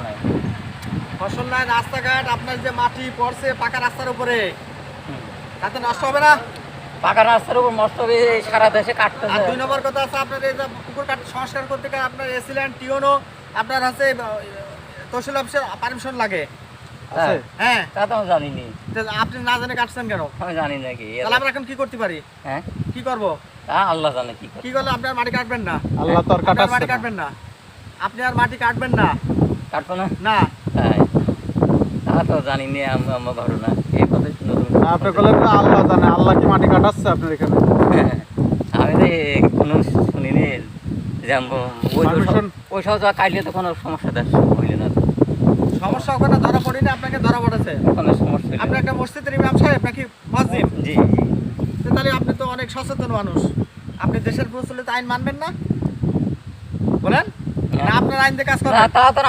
নাই। ফসল নাই, রাস্তাঘাট আপনার যে মাটি পড়ছে পাকা রাস্তার উপরে, হুম। তাতে নষ্ট হবে না? পাকা রাস্তার উপর মস্ত সারা দেশে আর কাটতেছে। 2 নম্বর কথা আছে, আপনার এই যে পুকুর কাট সংস্কার করতে গেলে আপনার এসিল্যান্ড টিওনো আপনার হচ্ছে তহসিল অফিসের পারমিশন লাগে। হ্যাঁ, হ্যাঁ, তা তো আমি জানিনি। তো আপনি না জেনে কাটছেন কেন? আমি জানি নাকি। তাহলে আমরা এখন কি করতে পারি? হ্যাঁ, কি করব? তা আল্লাহ জানে কি করে। কি করলে আপনার মাটি কাটবেন না? আল্লাহ তো আর আপনার মাটি কাটাচ্ছে না। কাটবেন না, আপনি আর মাটি কাটবেন না। কাটবো না? না, হ্যাঁ, তা তো জানিনি আমার ঘটনা। এই কথা নতুন। আপনি বলেন না আল্লাহ জানে, আল্লাহ কি মাটি কাটাচ্ছে আপনার এখানে? হ্যাঁ, আমি তো কোনো শুনিনি যে Permission? ওই সব কাটলে তো কোনো সমস্যা হইলে না। সমস্যা ওখানে ধরা পড়েনি, আপনাকে ধরা পড়েছে। কোনো সমস্যা হইলে আপনি না। একটা মসজিদের ইমাম সাহেব নাকি মসজিদ? জি জি। তো তাহলে আপনি তো অনেক সচেতন মানুষ, আপনি দেশের প্রচলিত আইন মানবেন না? বলেন, না আপনার আইন দিয়ে কাজ না, করবেন? তা তো